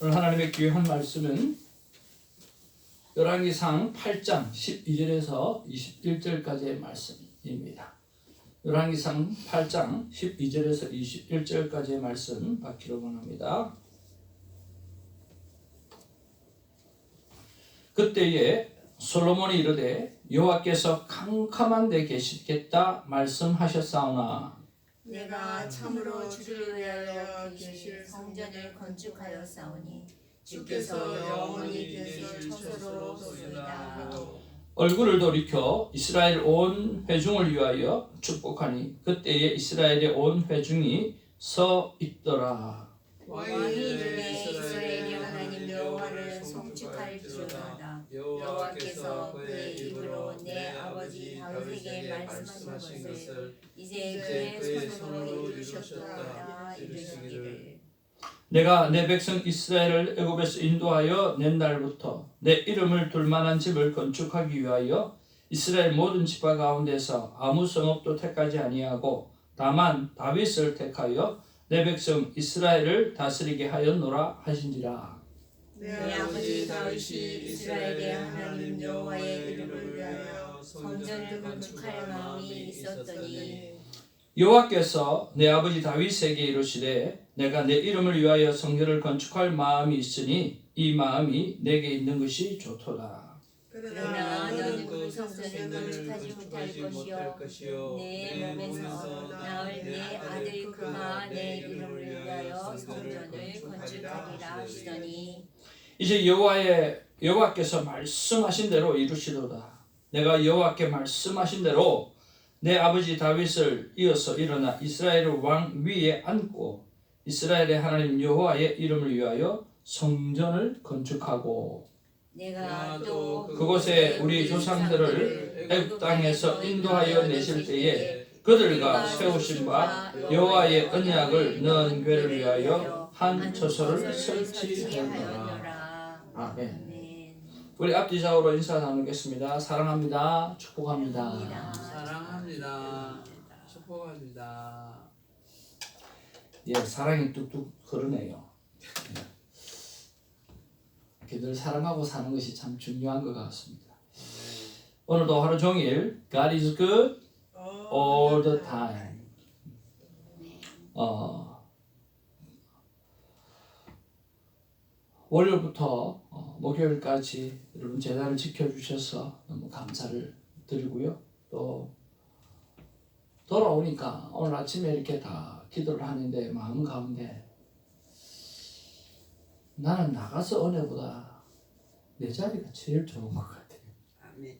오늘 하나님의 귀한 말씀은 열왕기상 8장 12절에서 21절까지의 말씀입니다. 열왕기상 8장 12절에서 21절까지의 말씀 받기로 원합니다. 그때에 솔로몬이 이르되 여호와께서 캄캄한 데 계시겠다 말씀하셨사오나 내가 참으로 주를 위하여 계실 성전을 건축하여 싸우니 주께서 영원히 계실 처소로 소이다. 얼굴을 돌이켜 이스라엘 온 회중을 위하여 축복하니 그때에 이스라엘의 온 회중이 서 있더라. 왕이 이르되 이스라엘의 하나님 여호와를 송축할지어다. 여호와께서 그의 입으로 내 아버지 다윗에게 말씀하신 것을 이제 그의 손으로 이루셨도다 이르시기를 내가 내 백성 이스라엘을 애굽에서 인도하여 낸 날부터 내 이름을 둘 만한 집을 건축하기 위하여 이스라엘 모든 지파 가운데서 아무 성읍도 택하지 아니하고 다만 다윗을 택하여 내 백성 이스라엘을 다스리게 하였노라 하신지라. 내 아버지 다윗이 이스라엘의 하나님 여호와의 이름을 위하여 성전을 건축할 마음이 있었더니 여호와께서 내 아버지 다윗에게 이르시되 내가 내 이름을 위하여 성전을 건축할 마음이 있으니 이 마음이 내게 있는 것이 좋도다. 그러나 너는 그 성전을 건축하지 못할 것이요 내 몸에서 나을 내 아들 그가 내 이름을 위하여 성전을 건축하리라 하시더니 이제 여호와께서 말씀하신 대로 이루시도다. 내가 여호와께 말씀하신 대로 내 아버지 다윗을 이어서 일어나 이스라엘의 왕 위에 앉고 이스라엘의 하나님 여호와의 이름을 위하여 성전을 건축하고 내가 또 그곳에 우리 조상들을 애굽 땅에서 인도하여 내실 때에 그들과 세우신 바 여호와의 언약을 넣은 궤를 위하여 한 처소를 설치하였노라. 아멘. 우리 앞뒤 좌우로 인사 나누겠습니다. 사랑합니다. 축복합니다. 사랑합니다. 축복합니다. 예, 사랑이 뚝뚝 흐르네요. 이렇게 늘 사랑하고 사는 것이 참 중요한 것 같습니다. 오늘도 하루 종일 God is good all the time. 월요일부터 목요일까지 여러분 제단을 지켜주셔서 너무 감사를 드리고요. 또 돌아오니까 오늘 아침에 이렇게 다 기도를 하는데 마음 가운데 나는 나가서 은혜보다 내 자리가 제일 좋은 것 같아요. 아멘.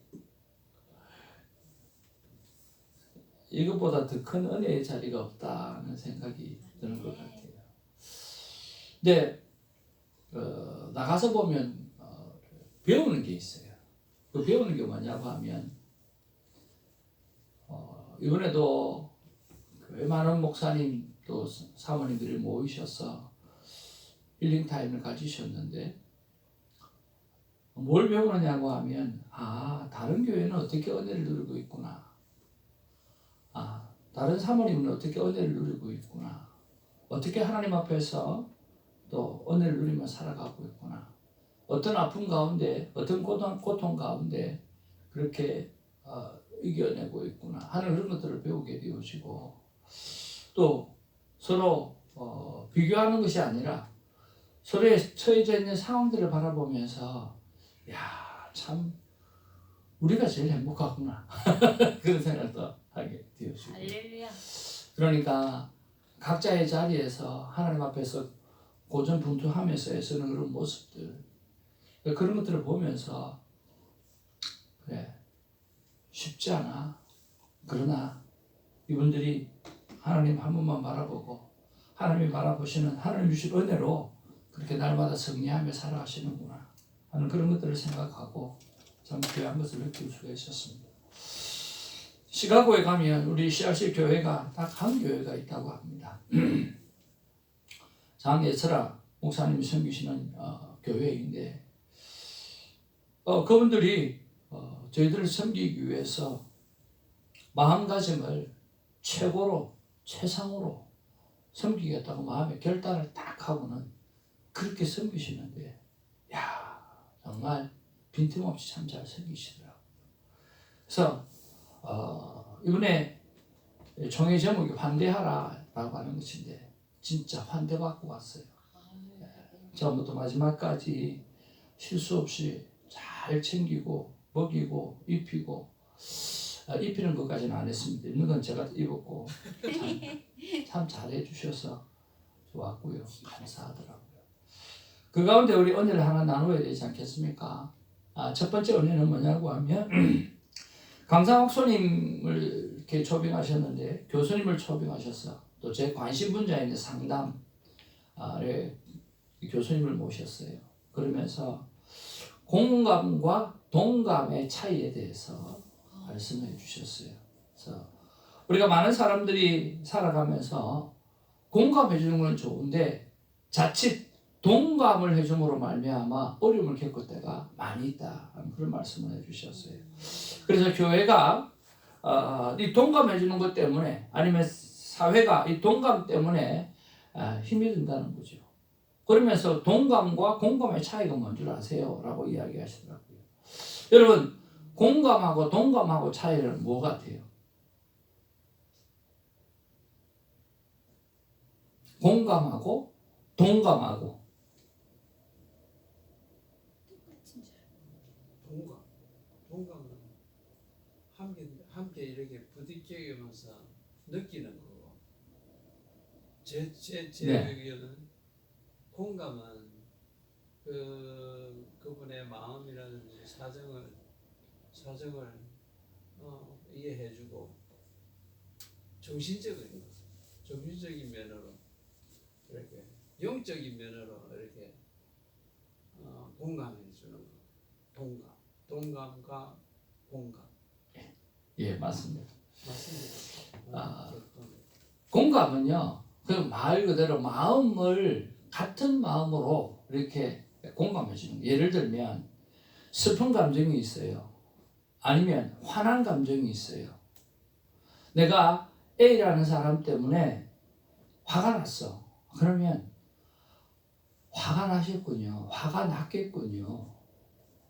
이것보다 더 큰 은혜의 자리가 없다는 생각이 드는 것 같아요. 근데 나가서 보면 배우는 게 있어요. 그 배우는 게 뭐냐고 하면 이번에도 꽤 많은 목사님 또 사모님들이 모이셔서 힐링 타임을 가지셨는데 뭘 배우느냐고 하면 다른 교회는 어떻게 은혜를 누리고 있구나. 다른 사모님은 어떻게 은혜를 누리고 있구나. 어떻게 하나님 앞에서 또 은혜를 누리며 살아가고 있구나. 어떤 아픔 가운데, 어떤 고통 가운데 그렇게 이겨내고 있구나 하는 그런 것들을 배우게 되어지고 또 서로 비교하는 것이 아니라 서로의 처해져 있는 상황들을 바라보면서 참 우리가 제일 행복하구나 그런 생각도 하게 되어지고 할렐루야. 그러니까 각자의 자리에서 하나님 앞에서 고전분투하면서 애쓰는 그런 모습들 그런 것들을 보면서 그래 쉽지 않아. 그러나 이분들이 하나님 한 번만 바라보고 하나님이 바라보시는 하나님 주신 은혜로 그렇게 날마다 승리하며 살아가시는구나 하는 그런 것들을 생각하고 참 귀한 것을 느낄 수가 있었습니다. 시카고에 가면 우리 CRC 교회가 딱 한 교회가 있다고 합니다. 장예철아 목사님이 섬기시는 교회인데 그분들이 저희들을 섬기기 위해서 마음가짐을 최고로 최상으로 섬기겠다고 마음의 결단을 딱 하고는 그렇게 섬기시는데 야 정말 빈틈없이 참 잘 섬기시더라고요. 그래서 이번에 총회 제목이 환대하라라고 하는 것인데 진짜 환대받고 왔어요. 처음부터 마지막까지 실수 없이 잘 챙기고 먹이고 입히고 입히는 것까지는 안 했습니다. 있는 건 제가 입었고 참 잘해 주셔서 좋았고요. 감사하더라고요. 그 가운데 우리 은혜를 하나 나눠야 되지 않겠습니까? 첫 번째 은혜는 뭐냐고 하면 강상 목사님을 이렇게 초빙하셨는데 교수님을 초빙하셔서 또 제 관심 분야인 상담에 교수님을 모셨어요. 그러면서 공감과 동감의 차이에 대해서 말씀해 주셨어요. 그래서 우리가 많은 사람들이 살아가면서 공감해 주는 건 좋은데 자칫 동감을 해줌으로 말미암아 어려움을 겪을 때가 많이 있다. 그런 말씀을 해주셨어요. 그래서 교회가 이 동감해 주는 것 때문에 아니면 사회가 이 동감 때문에 힘이 든다는 거죠. 그러면서 동감과 공감의 차이가 뭔 줄 아세요? 라고 이야기하시더라고요. 여러분 공감하고 동감하고 차이는 뭐 같아요? 공감하고 동감하고 동감은 함께 이렇게 부딪히면서 느끼는 거고 제 의견은 공감은 그분의 마음이라든지 사정을 이해해주고 정신적인 면으로 이렇게 영적인 면으로 이렇게 공감해주는 거. 동감과 공감. 예 맞습니다. 맞습니다. 공감은요 그 말 그대로 마음을 같은 마음으로 이렇게 공감해 주는 거예요. 예를 들면 슬픈 감정이 있어요. 아니면 화난 감정이 있어요. 내가 A라는 사람 때문에 화가 났어. 그러면 화가 나셨군요. 화가 났겠군요.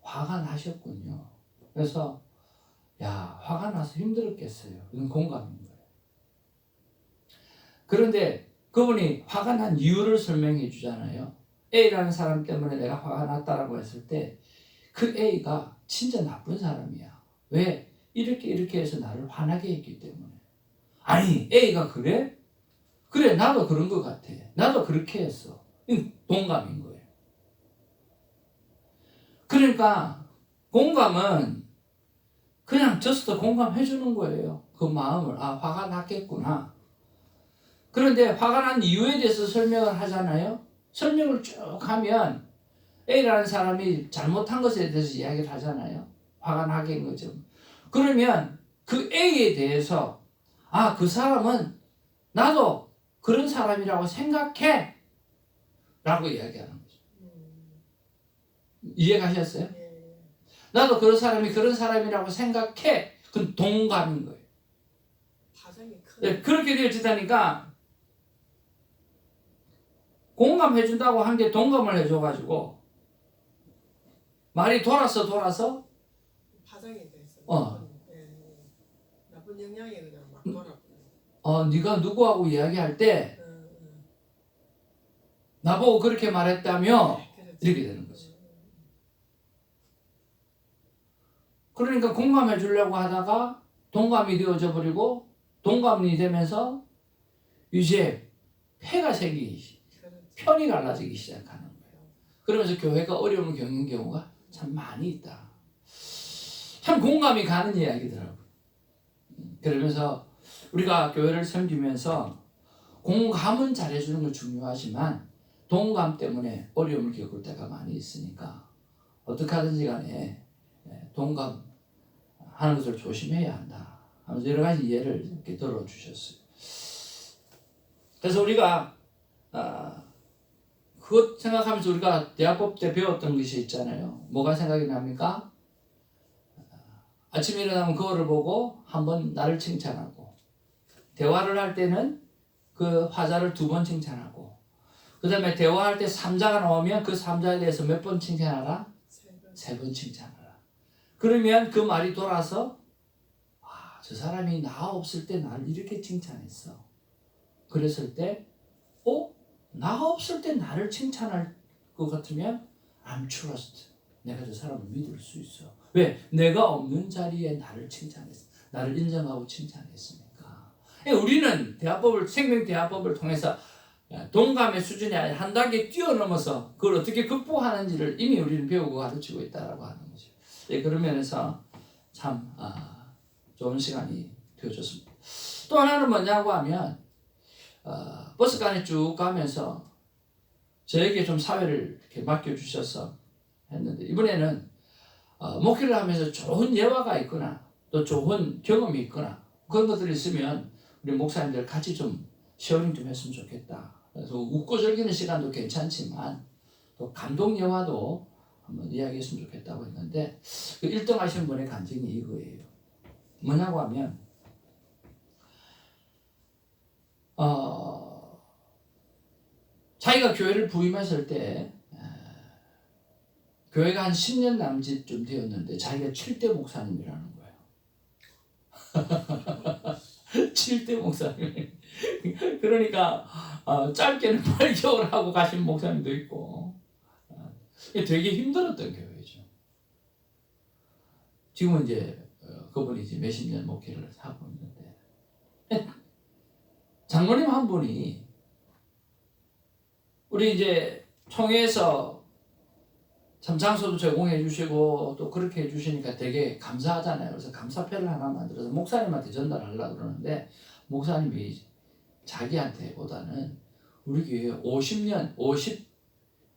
화가 나셨군요. 그래서 야 화가 나서 힘들었겠어요. 이건 공감인 거예요. 그런데 그분이 화가 난 이유를 설명해 주잖아요. A라는 사람 때문에 내가 화가 났다라고 했을 때 그 A가 진짜 나쁜 사람이야. 왜? 이렇게 해서 나를 화나게 했기 때문에. 아니 A가 그래? 그래 나도 그런 것 같아. 나도 그렇게 했어. 이건 동감인 거예요. 그러니까 공감은 그냥 저스트 공감해 주는 거예요. 그 마음을 화가 났겠구나. 그런데 화가 난 이유에 대해서 설명을 하잖아요. 설명을 쭉 하면 A라는 사람이 잘못한 것에 대해서 이야기를 하잖아요. 화가 나게 한 거죠. 그러면 그 A에 대해서 그 사람은 나도 그런 사람이라고 생각해 라고 이야기하는 거죠. 이해가셨어요? 나도 그런 사람이라고 생각해. 그건 동감인 거예요. 네, 그렇게 되어지다니까 공감해준다고 한 게 동감을 해줘가지고 말이 돌아서 파장이 돼서 나쁜 영향이 그냥 막 돌아버려. 네가 누구하고 이야기할 때 나보고 그렇게 말했다며 이렇게 되는 거지. 그러니까 공감해 주려고 하다가 동감이 되어져 버리고 동감이 되면서 이제 폐가 생기기 편이 갈라지기 시작하는 거예요. 그러면서 교회가 어려움을 겪는 경우가 참 많이 있다. 참 공감이 가는 이야기더라고요. 그러면서 우리가 교회를 섬기면서 공감은 잘해주는 건 중요하지만 동감 때문에 어려움을 겪을 때가 많이 있으니까 어떻게 하든지 간에 동감하는 것을 조심해야 한다 하면서 여러 가지 예를 이렇게 들어주셨어요. 그래서 우리가 그것 생각하면서 우리가 대학법 때 배웠던 것이 있잖아요. 뭐가 생각이 납니까? 아침에 일어나면 거울을 보고 한번 나를 칭찬하고 대화를 할 때는 그 화자를 2번 칭찬하고 그 다음에 대화할 때 삼자가 나오면 그 삼자에 대해서 몇 번 칭찬하라? 세 번 칭찬하라. 그러면 그 말이 돌아서 저 사람이 나 없을 때 나를 이렇게 칭찬했어. 그랬을 때 나 없을 때 나를 칭찬할 것 같으면 I'm trust. 내가 저 사람을 믿을 수 있어. 왜? 내가 없는 자리에 나를 칭찬했어. 나를 인정하고 칭찬했으니까. 우리는 생명대화법을 통해서 동감의 수준이 아니라 한 단계 뛰어넘어서 그걸 어떻게 극복하는지를 이미 우리는 배우고 가르치고 있다라고 하는 거죠. 그런 면에서 참 좋은 시간이 되어졌습니다. 또 하나는 뭐냐고 하면 버스간에 쭉 가면서 저에게 좀 사회를 이렇게 맡겨주셔서 했는데 이번에는 목회를 하면서 좋은 예화가 있거나 또 좋은 경험이 있거나 그런 것들이 있으면 우리 목사님들 같이 좀 쉐어링 좀 했으면 좋겠다. 그래서 웃고 즐기는 시간도 괜찮지만 또 감동 예화도 한번 이야기했으면 좋겠다고 했는데 그 1등 하신 분의 간증이 이거예요. 뭐냐고 하면 자기가 교회를 부임했을 때 교회가 한 10년 남짓 좀 되었는데 자기가 7대 목사님이라는 거예요. 7대 목사님. 그러니까 짧게는 8개월 하고 가신 목사님도 있고 되게 힘들었던 교회죠. 지금은 이제 그분이 이제 몇십 년 목회를 하고 있는데 장로님 한 분이 우리 이제 총회에서 참 장소도 제공해 주시고 또 그렇게 해 주시니까 되게 감사하잖아요. 그래서 감사패를 하나 만들어서 목사님한테 전달하려고 그러는데 목사님이 자기한테보다는 우리 교회 50년,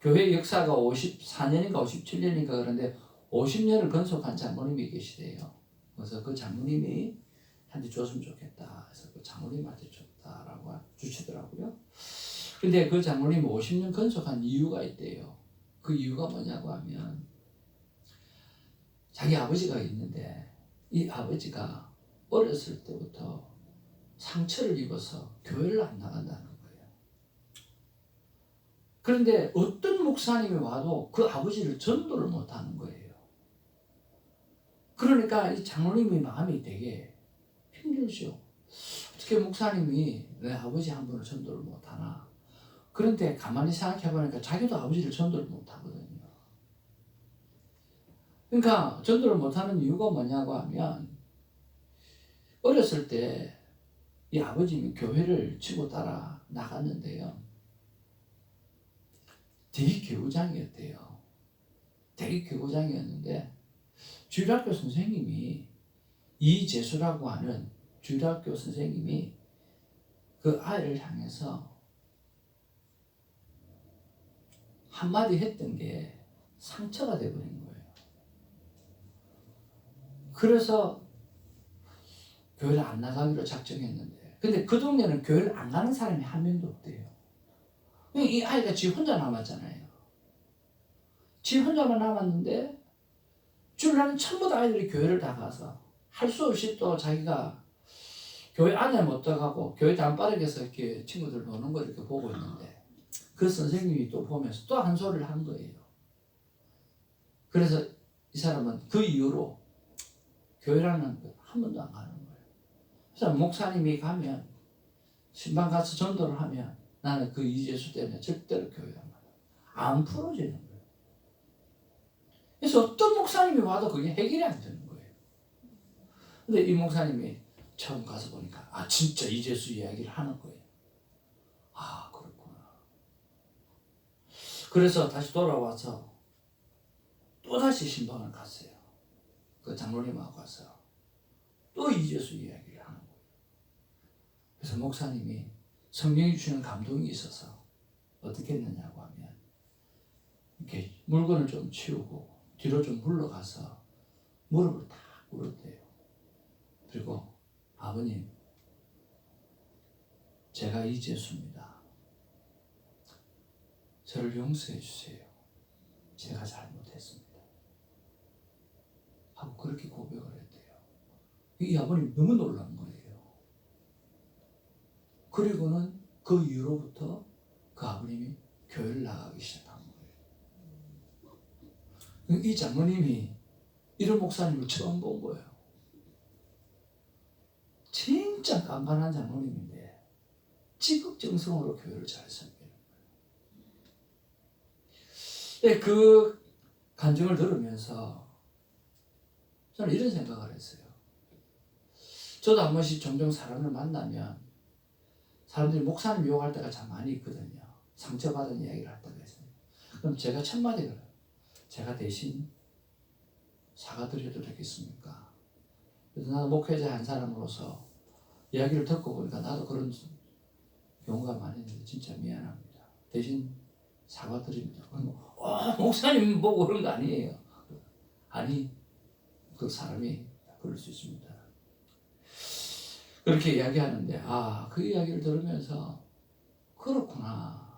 교회 역사가 54년인가 57년인가 그런데 50년을 건속한 장로님이 계시대요. 그래서 그 장로님이 한테 줬으면 좋겠다. 그래서 그 장로님한테 줬다라고 주시더라고요. 근데 그 장로님이 50년 건속한 이유가 있대요. 그 이유가 뭐냐고 하면 자기 아버지가 있는데 이 아버지가 어렸을 때부터 상처를 입어서 교회를 안 나간다는 거예요. 그런데 어떤 목사님이 와도 그 아버지를 전도를 못 하는 거예요. 그러니까 이 장로님의 마음이 되게 힘들죠. 어떻게 목사님이 내 아버지 한 분을 전도를 못 하나? 그런데 가만히 생각해 보니까 자기도 아버지를 전도를 못 하거든요. 그러니까 전도를 못 하는 이유가 뭐냐고 하면 어렸을 때 이 아버님이 교회를 치고 따라 나갔는데요. 대교구장이었대요. 대교구장이었는데 주일학교 선생님이 이재수라고 하는 주일학교 선생님이 그 아이를 향해서 한마디 했던 게 상처가 돼버린 거예요. 그래서 교회를 안 나가기로 작정했는데 근데 그 동네는 교회를 안 가는 사람이 한 명도 없대요. 이 아이가 지 혼자 남았잖아요. 지 혼자만 남았는데 주일날은 전부 다 아이들이 교회를 다 가서 할 수 없이 또 자기가 교회 안에 못 들어가고 교회 단바닥에서 이렇게 친구들 노는 걸 이렇게 보고 있는데 그 선생님이 또 보면서 또 한 소리를 한 거예요. 그래서 이 사람은 그 이후로 교회라는 거 한 번도 안 가는 거예요. 그래서 목사님이 가면 신방 가서 전도를 하면 나는 그 이재수 때문에 절대로 교회 안 풀어지는 거예요. 그래서 어떤 목사님이 와도 그게 해결이 안 되는 거예요. 근데 이 목사님이 처음 가서 보니까 진짜 이재수 이야기를 하는 거예요. 그렇구나. 그래서 다시 돌아와서 또다시 신방을 갔어요. 그 장로님하고 가서 또 이재수 이야기를 하는 거예요. 그래서 목사님이 성령이 주시는 감동이 있어서 어떻게 했느냐고 하면 이렇게 물건을 좀 치우고 뒤로 좀 물러가서 무릎을 탁 꿇었대요. 그리고 아버님, 제가 이재수입니다. 저를 용서해 주세요. 제가 잘못했습니다. 하고 그렇게 고백을 했대요. 이 아버님 너무 놀란 거예요. 그리고는 그 이후로부터 그 아버님이 교회를 나가기 시작한 거예요. 이 장로님이 이런 목사님을 처음 본 거예요. 진짜 깐깐한 장로님인데 지극정성으로 교회를 잘 섬기는 거예요. 그 간증을 들으면서 저는 이런 생각을 했어요. 저도 한 번씩 종종 사람을 만나면 사람들이 목사님 욕할 때가 참 많이 있거든요. 상처받은 이야기를 할 때가 있어요. 그럼 제가 첫 마디 그래요. 제가 대신 사과드려도 되겠습니까? 그래서 나도 목회자 한 사람으로서 이야기를 듣고 보니까 나도 그런 경우가 많이 있는데 진짜 미안합니다. 대신 사과드립니다. 목사님 보고 그런 거 아니에요. 아니, 그 사람이 그럴 수 있습니다. 그렇게 이야기하는데 그 이야기를 들으면서 그렇구나.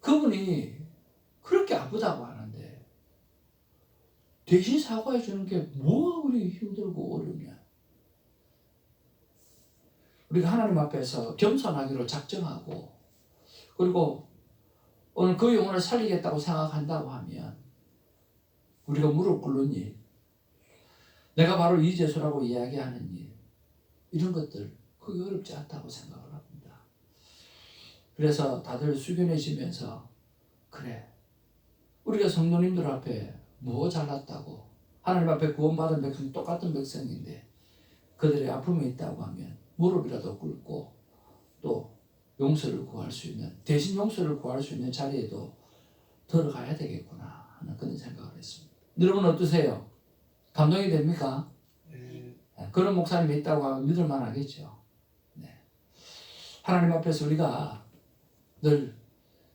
그분이 그렇게 아프다고 하는데 대신 사과해 주는 게 뭐가 그리 힘들고 어렵냐. 우리가 하나님 앞에서 겸손하기로 작정하고 그리고 오늘 그 영혼을 살리겠다고 생각한다고 하면 우리가 무릎 꿇는 일, 내가 바로 이재수라고 이야기하는 일, 이런 것들 그게 어렵지 않다고 생각을 합니다. 그래서 다들 숙연해지면서 그래, 우리가 성도님들 앞에 뭐 잘났다고, 하나님 앞에 구원받은 백성 똑같은 백성인데 그들의 아픔이 있다고 하면 무릎이라도 꿇고 또 용서를 구할 수 있는, 대신 용서를 구할 수 있는 자리에도 들어가야 되겠구나 하는 그런 생각을 했습니다. 여러분 어떠세요? 감동이 됩니까? 네. 그런 목사님이 있다고 하면 믿을만 하겠죠. 네. 하나님 앞에서 우리가 늘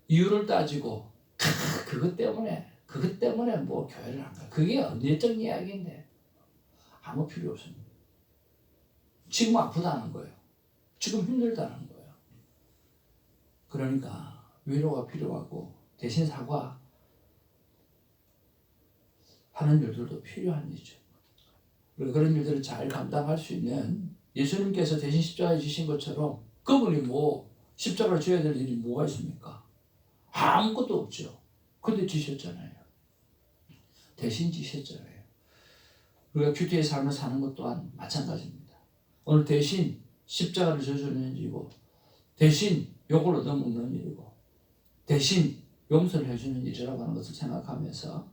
이유를 따지고 그것 때문에 뭐 교회를 안 가. 그게 언제적 이야기인데 아무 필요 없습니다. 지금 아프다는 거예요. 지금 힘들다는 거예요. 그러니까 위로가 필요하고 대신 사과하는 일들도 필요한 일이죠. 그리고 그런 일들을 잘 감당할 수 있는 예수님께서 대신 십자가에 지신 것처럼 그분이 뭐 십자가를 져야 될 일이 뭐가 있습니까? 아무것도 없죠. 근데 지셨잖아요. 대신 지셨잖아요. 우리가 큐티의 삶을 사는 것 또한 마찬가지입니다. 오늘 대신 십자가를 져주는 일이고 대신 욕을 얻어먹는 일이고 대신 용서를 해주는 일이라고 하는 것을 생각하면서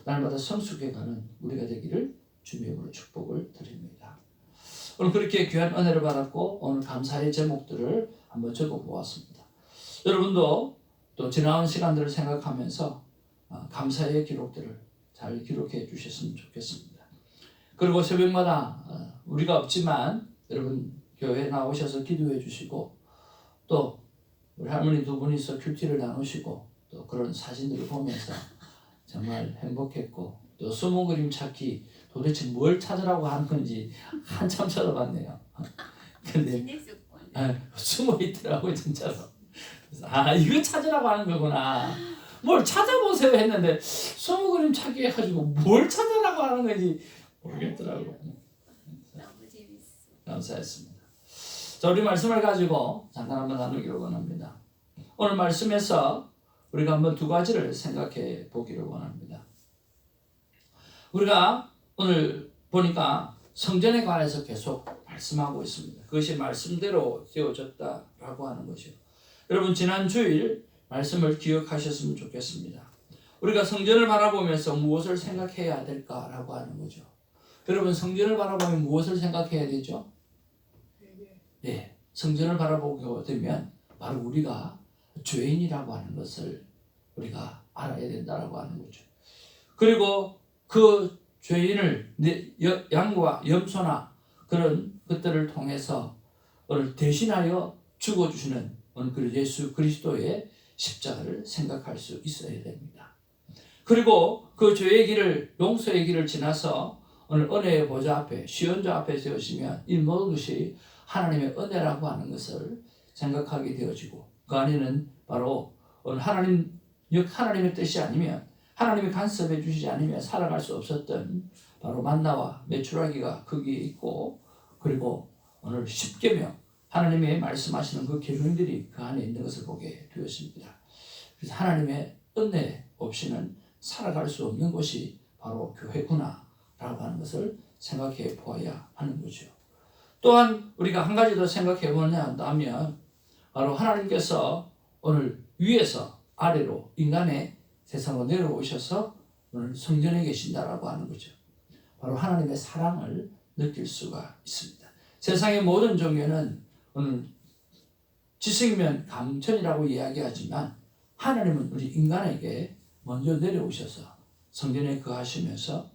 날마다 성숙해가는 우리가 되기를 주님으로 축복을 드립니다. 오늘 그렇게 귀한 은혜를 받았고 오늘 감사의 제목들을 한번 적어보았습니다. 여러분도 또 지나온 시간들을 생각하면서 감사의 기록들을 잘 기록해 주셨으면 좋겠습니다. 그리고 새벽마다 우리가 없지만 여러분 교회에 나오셔서 기도해 주시고 또 우리 할머니 두 분이서 큐티를 나누시고 또 그런 사진들을 보면서 정말 행복했고 또 숨은 그림 찾기 도대체 뭘 찾으라고 하는 건지 한참 찾아봤네요. 근데 숨어 있더라고요 진짜로. 그래서 이거 찾으라고 하는 거구나. 뭘 찾아보세요 했는데 숨은 그림 찾기 해가지고 뭘 찾으라고 하는 건지 모르겠더라고요. 너무 재밌어. 감사했습니다. 자, 우리 말씀을 가지고 잠깐 한번 나누기를 원합니다. 오늘 말씀에서 우리가 한번 두 가지를 생각해 보기를 원합니다. 우리가 오늘 보니까 성전에 관해서 계속 말씀하고 있습니다. 그것이 말씀대로 되어졌다라고 하는 것이요. 여러분 지난 주일 말씀을 기억하셨으면 좋겠습니다. 우리가 성전을 바라보면서 무엇을 생각해야 될까라고 하는 거죠. 여러분 성전을 바라보면 무엇을 생각해야 되죠? 네, 성전을 바라보게 되면 바로 우리가 죄인이라고 하는 것을 우리가 알아야 된다라고 하는 거죠. 그리고 그 죄인을 양과 염소나 그런 것들을 통해서 오늘 대신하여 죽어주시는 오늘 그 예수 그리스도의 십자가를 생각할 수 있어야 됩니다. 그리고 그 죄의 길을 용서의 길을 지나서 오늘 은혜의 보좌 앞에 시온자 앞에 세우시면 이 모든 것이 하나님의 은혜라고 하는 것을 생각하게 되어지고 그 안에는 바로 오늘 하나님의 뜻이 아니면 하나님이 간섭해 주시지 않으면 살아갈 수 없었던 바로 만나와 메추라기가 거기에 있고 그리고 오늘 십계명 하나님의 말씀하시는 그 계명들이 그 안에 있는 것을 보게 되었습니다. 그래서 하나님의 은혜 없이는 살아갈 수 없는 곳이 바로 교회구나 라고 하는 것을 생각해 보아야 하는 거죠. 또한 우리가 한 가지 더 생각해 보냐 한다면 바로 하나님께서 오늘 위에서 아래로 인간의 세상으로 내려오셔서 오늘 성전에 계신다라고 하는 거죠. 바로 하나님의 사랑을 느낄 수가 있습니다. 세상의 모든 종교는 오늘 지성이면 감천이라고 이야기하지만 하나님은 우리 인간에게 먼저 내려오셔서 성전에 거하시면서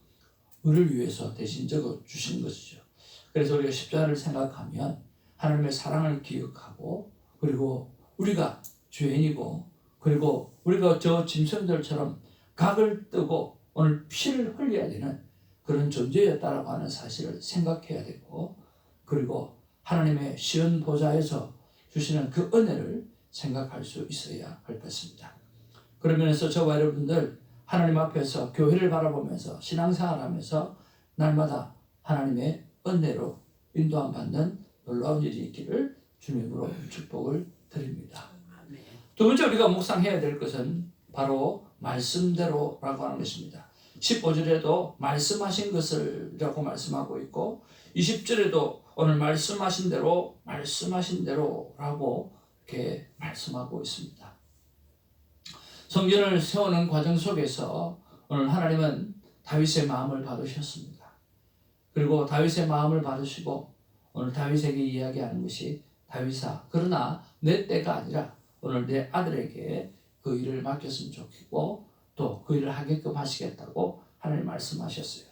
우리를 위해서 대신 적어 주신 것이죠. 그래서 우리가 십자가를 생각하면 하나님의 사랑을 기억하고 그리고 우리가 죄인이고 그리고 우리가 저 짐승들처럼 각을 뜨고 오늘 피를 흘려야 되는 그런 존재였다라고 하는 사실을 생각해야 되고 그리고 하나님의 시은 보좌에서 주시는 그 은혜를 생각할 수 있어야 할 것입니다. 그런 면에서 저와 여러분들 하나님 앞에서 교회를 바라보면서 신앙생활하면서 날마다 하나님의 은혜로 인도함 받는 놀라운 일이 있기를 주님으로 축복을 드립니다. 두 번째 우리가 묵상해야 될 것은 바로 말씀대로라고 하는 것입니다. 15절에도 말씀하신 것을 라고 말씀하고 있고 20절에도 오늘 말씀하신 대로라고 이렇게 말씀하고 있습니다. 성전을 세우는 과정 속에서 오늘 하나님은 다윗의 마음을 받으셨습니다. 그리고 다윗의 마음을 받으시고 오늘 다윗에게 이야기하는 것이 다윗아 그러나 내 때가 아니라 오늘 내 아들에게 그 일을 맡겼으면 좋겠고 또 그 일을 하게끔 하시겠다고 하나님 말씀하셨어요.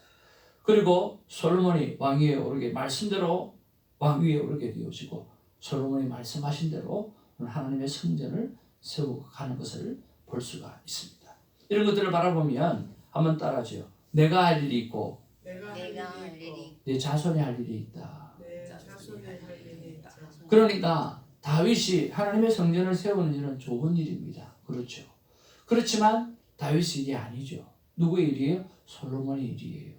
그리고 솔로몬이 왕위에 오르게 말씀대로 왕위에 오르게 되어지고 솔로몬이 말씀하신 대로 오늘 하나님의 성전을 세우고 가는 것을 볼 수가 있습니다. 이런 것들을 바라보면 한번 따라하죠. 내가 할 일이 있고 내가 할 일이 내 자손이 할 일이 있다. 내 자손이 할 일이 있다. 그러니까 다윗이 하나님의 성전을 세우는 일은 좋은 일입니다. 그렇죠. 그렇지만 다윗의 일이 아니죠. 누구의 일이에요? 솔로몬의 일이에요.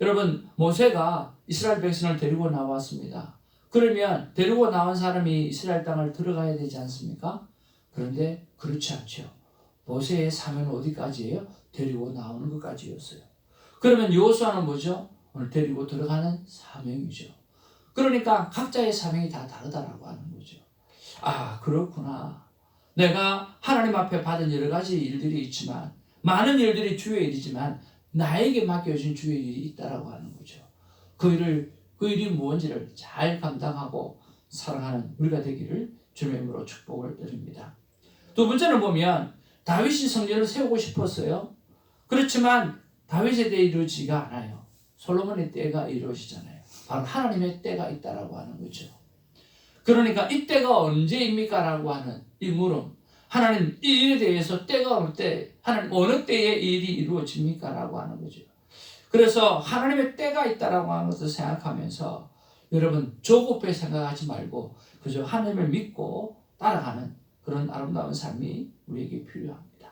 여러분 모세가 이스라엘 백성을 데리고 나왔습니다. 그러면 데리고 나온 사람이 이스라엘 땅을 들어가야 되지 않습니까? 그런데 그렇지 않죠. 모세의 사명은 어디까지예요? 데리고 나오는 것까지였어요. 그러면 여호수아는 뭐죠? 오늘 데리고 들어가는 사명이죠. 그러니까 각자의 사명이 다 다르다라고 하는 거죠. 아 그렇구나. 내가 하나님 앞에 받은 여러 가지 일들이 있지만 많은 일들이 주의 일이지만 나에게 맡겨진 주의 일이 있다라고 하는 거죠. 그 일이 무엇인지를 잘 감당하고 살아가는 우리가 되기를 주님의 이름으로 축복을 드립니다. 두 번째는 보면 다윗이 성전을 세우고 싶었어요. 그렇지만 다윗의 때에 이루어지지가 않아요. 솔로몬의 때가 이루어지잖아요. 바로 하나님의 때가 있다라고 하는 거죠. 그러니까 이 때가 언제입니까? 라고 하는 이 물음. 하나님 이 일에 대해서 때가 어느 때, 하나님 어느 때에 이 일이 이루어집니까? 라고 하는 거죠. 그래서 하나님의 때가 있다라고 하는 것을 생각하면서 여러분 조급해 생각하지 말고 그저 하나님을 믿고 따라가는 그런 아름다운 삶이 우리에게 필요합니다.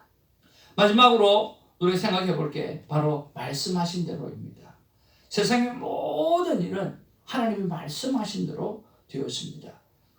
마지막으로 우리가 생각해 볼 게 바로 말씀하신 대로입니다. 세상의 모든 일은 하나님이 말씀하신 대로 되었습니다.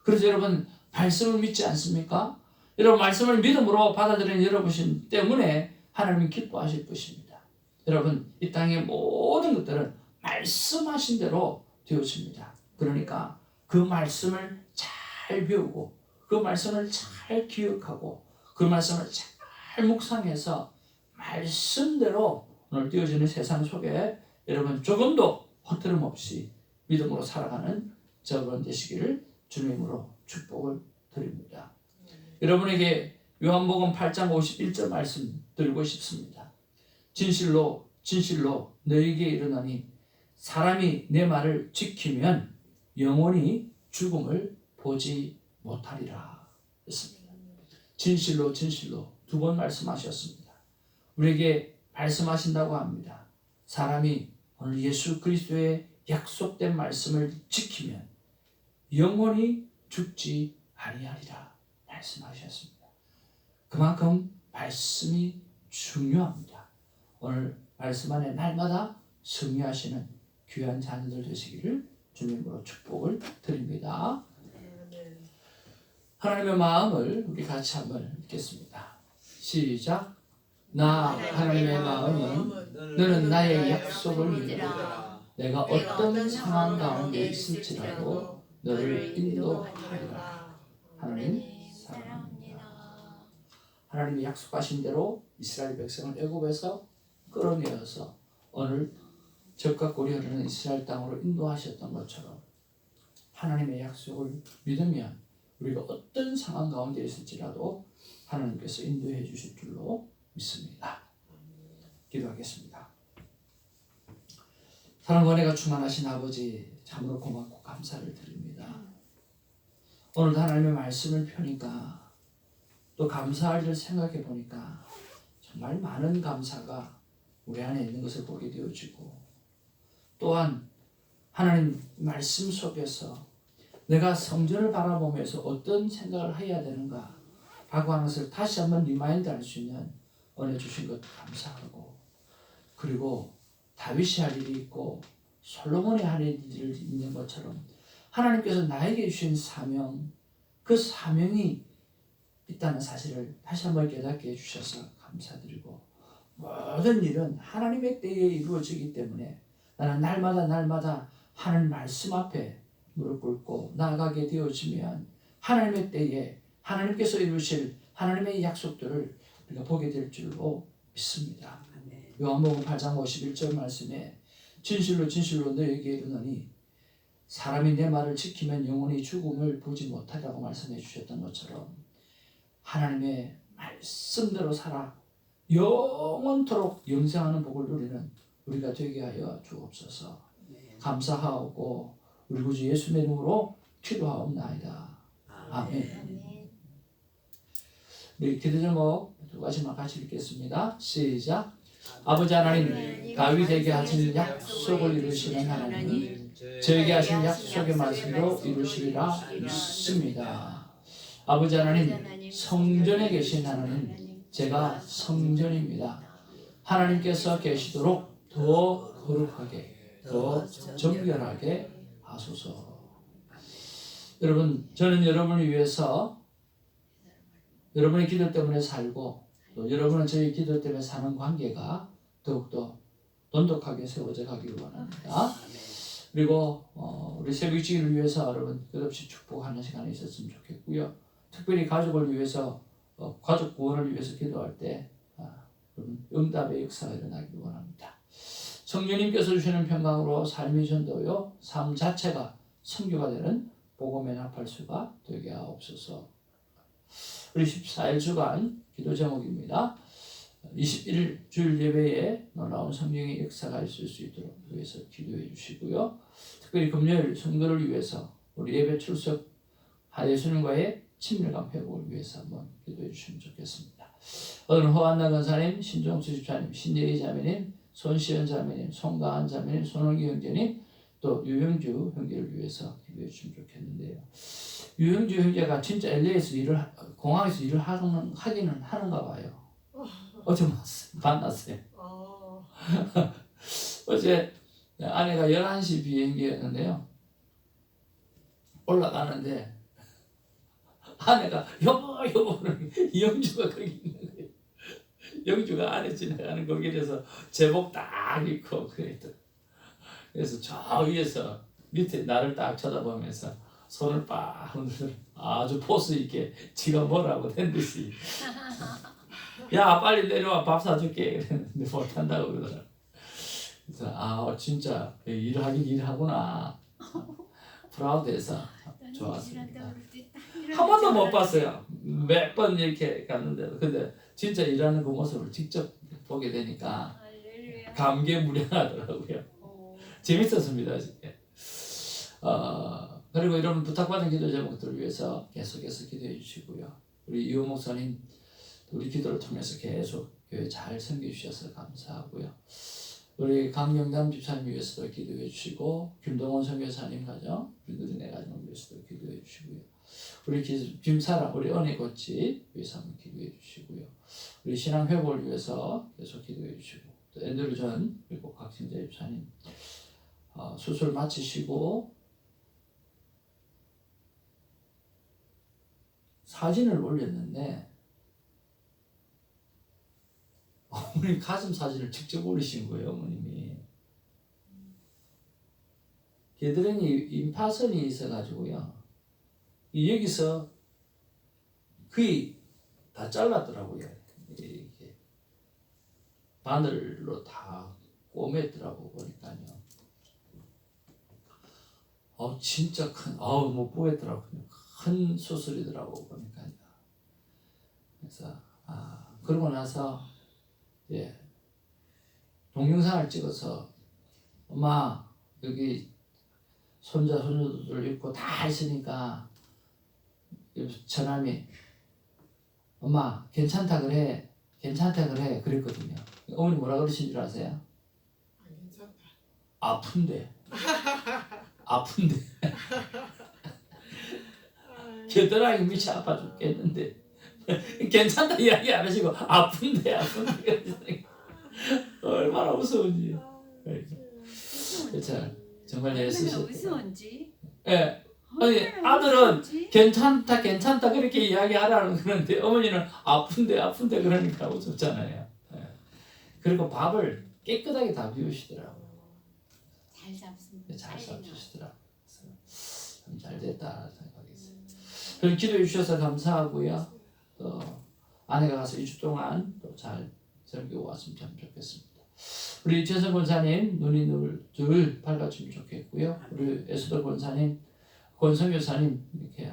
그래서 여러분 말씀을 믿지 않습니까? 여러분 말씀을 믿음으로 받아들이는 여러분 때문에 하나님이 기뻐하실 것입니다. 여러분 이 땅의 모든 것들은 말씀하신 대로 되었습니다. 그러니까 그 말씀을 잘 배우고 그 말씀을 잘 기억하고 그 말씀을 잘 묵상해서 말씀대로 오늘 띄어지는 세상 속에 여러분 조금도 허트름 없이 믿음으로 살아가는 저번 되시기를 주님으로 축복을 드립니다. 여러분에게 요한복음 8장 51절 말씀 드리고 싶습니다. 진실로 진실로 너희에게 이르노니 사람이 내 말을 지키면 영원히 죽음을 보지 못하리라 했습니다. 진실로 진실로 두 번 말씀하셨습니다. 우리에게 말씀하신다고 합니다. 사람이 오늘 예수 그리스도의 약속된 말씀을 지키면 영원히 죽지 아니하리라 말씀하셨습니다. 그만큼 말씀이 중요합니다. 오늘 말씀 안에 날마다 승리하시는 귀한 자녀들 되시기를 주님으로 축복을 드립니다. 하나님의 마음을 우리 같이 한번 읽겠습니다. 시작. 나 하나님의 마음은 너는 나의 약속을 믿으라. 내가 어떤 상황 가운데 있을지라도 너를 인도하리라. 하나님 사랑합니다. 하나님이 약속하신 대로 이스라엘 백성을 애굽에서 끌어내어서 오늘 적과 꿀이 흐르는 이스라엘 땅으로 인도하셨던 것처럼 하나님의 약속을 믿으면 우리가 어떤 상황 가운데 있을지라도 하나님께서 인도해 주실 줄로 믿습니다. 기도하겠습니다. 사랑과 은혜가 충만하신 아버지, 참으로 고맙고 감사를 드립니다. 오늘도 하나님의 말씀을 펴니까 또 감사할 일을 생각해 보니까 정말 많은 감사가 우리 안에 있는 것을 보게 되어지고, 또한 하나님 말씀 속에서 내가 성전을 바라보면서 어떤 생각을 해야 되는가 라고 하는 것을 다시 한번 리마인드 할 수 있는 은혜 주신 것 감사하고, 그리고 다윗이 할 일이 있고 솔로몬이 할 일이 있는 것처럼 하나님께서 나에게 주신 사명, 그 사명이 있다는 사실을 다시 한번 깨닫게 해주셔서 감사드리고, 모든 일은 하나님의 때에 이루어지기 때문에 나는 날마다 하나님 말씀 앞에 무릎 꿇고 나아가게 되어지면 하나님의 때에 하나님께서 이루실 하나님의 약속들을 우리가 보게 될 줄로 믿습니다. 요한복음 8장 51절 말씀에 진실로 진실로 너에게 이르노니 사람이 내 말을 지키면 영원히 죽음을 보지 못하리라고 말씀해 주셨던 것처럼 하나님의 말씀대로 살아 영원토록 영생하는 복을 누리는 우리가 되게 하여 주옵소서. 감사하고 우리 구주 예수의 이름으로 기도하옵나이다. 아멘. 우리 기도 제목 두 가지만 같이 읽겠습니다. 시작. 아버지 하나님, 다윗에게 하신 약속을 이루시는 하나님, 저에게 하신 약속의 말씀도 이루시리라 믿습니다. 아버지 하나님, 성전에 계신 하나님, 제가 성전입니다. 하나님께서 계시도록 더 거룩하게, 더 정결하게 하소서. 여러분, 저는 여러분을 위해서 여러분의 기도 때문에 살고, 또 여러분은 저희 기도 때문에 사는 관계가 더욱더 돈독하게 세워져 가기를 원합니다. 그리고 우리 새벽지기를 위해서 여러분 끝없이 축복하는 시간이 있었으면 좋겠고요. 특별히 가족을 위해서 가족 구원을 위해서 기도할 때 여러분 응답의 역사가 일어나기를 원합니다. 성령님께서 주시는 평강으로 삶의 전도요, 삶 자체가 선교가 되는 복음의 나팔수가 되게 하옵소서. 우리 14일 주간 기도 제목입니다. 21일 주일 예배에 놀라운 성령의 역사가 있을 수 있도록 위해서 기도해 주시고요. 특별히 금요일 성도를 위해서 우리 예배 출석 예수님과의 친밀감 회복을 위해서 한번 기도해 주시면 좋겠습니다. 오늘 허한나 권사님, 신종수 집사님, 신예희 자매님, 손시연 자매님, 송가한 자매님, 손원기 형제님, 또 유영주 형제를 위해서 기도해 주시면 좋겠는데요. 유영주 형제가 진짜 LA에서 공항에서 일을 하기는 하는가 봐요. 어제 만났어요. 어제 아내가 11시 비행기였는데요. 올라가는데 아내가 여보 영주가 거기 있는 거예요. 영주가 안에 지나가는 거기에서 제복 딱 입고 그래서 저 위에서 밑에 나를 딱 쳐다보면서 손을 빡 흔들어 아주 포스 있게 지가 뭐라고 된 듯이 야 빨리 내려와 밥 사줄게 그랬는데 못한다고 그러더라. 그래서 진짜 일하구나 프라우드해서 좋았습니다. 한 번도 못 봤어요. 몇 번 이렇게 갔는데도. 근데 진짜 일하는 그 모습을 직접 보게 되니까 감개무량하더라고요. 재밌었습니다. 그리고 이런 부탁받은 기도 제목들을 위해서 계속해서 기도해 주시고요. 우리 이호 목사님 우리 기도를 통해서 계속 교회 잘 섬겨주셔서 감사하고요. 우리 강명남 집사님 위해서도 기도해 주시고, 김동원 선교사님 가정, 우리 누리네 가정을 위해서도 기도해 주시고요. 우리 김사랑, 우리 은혜꽃집 위해서 한번 기도해 주시고요. 우리 신앙 회복을 위해서 계속 기도해 주시고, 또 앤드류 전 그리고 각신자 집사님 수술 마치시고 사진을 올렸는데 어머니 가슴 사진을 직접 올리신 거예요. 어머님이. 겨드랑이 임파선이 있어가지고요. 여기서 거의 다 잘랐더라고요. 이게 바늘로 다 꼬맸더라고 보니까요. 진짜 큰, 못 보겠더라고요. 큰 수술이더라고 보니까요. 그래서 그러고 나서 동영상을 찍어서 엄마 여기 손자 손녀들 있고 다 있으니까 저남이 엄마 괜찮다 그래 그랬거든요. 어머니 뭐라 그러신 줄 아세요? 괜찮다. 아픈데 겨드랑이 밑이 아파 죽겠는데 괜찮다 이야기 안 하시고 아픈데 얼마나 무서운지. 자, 정말 애쓰셨다. 무서운지. 예. 아니 아들은 괜찮다 그렇게 이야기하라는 그런데 어머니는 아픈데 그러니까 웃었잖아요. 예. 그리고 밥을 깨끗하게 다 비우시더라고. 잘 잡습니다. 잘 잡수시더라고. 참 잘 됐다 생각했어요. 그리고 기도해 주셔서 감사하고요. 또 아내가 가서 2주 동안 또 잘 섬기고 왔으면 참 좋겠습니다. 우리 최선 권사님 눈이 늘 밝아지면 좋겠고요. 우리 에스더 권사님, 권성 교사님 이렇게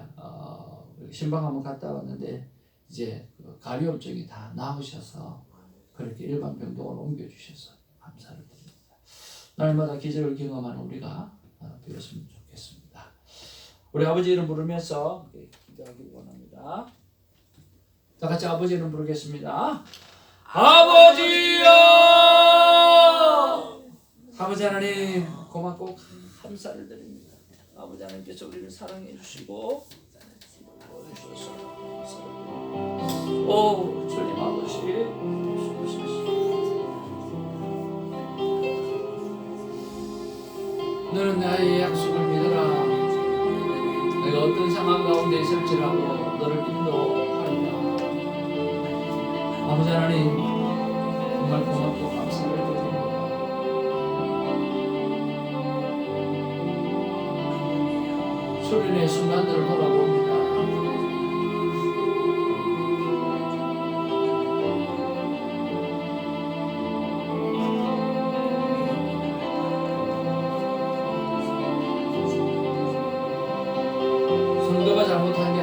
신방 한번 갔다 왔는데 이제 그 가려움증이 다 나으셔서 그렇게 일반 병동으로 옮겨주셔서 감사를 드립니다. 날마다 기적을 경험하는 우리가 되었으면 좋겠습니다. 우리 아버지 이름 부르면서 기도하기 원합니다. 다 같이 아버지 이름 부르겠습니다. 아버지요! 아버지 하나님 고맙고 감사를 드립니다. 아버지 하나님께서 우리를 사랑해 주시고 주님 아버지 너는 나의 약속을 믿어라. 내가 어떤 상황 가운데 있을지라도 너를 인도하리라. 아버지 하나님 정말 고맙고 감사를 드립니다. 수련의 순간들을 돌아봅니다. 성도가 잘못한 게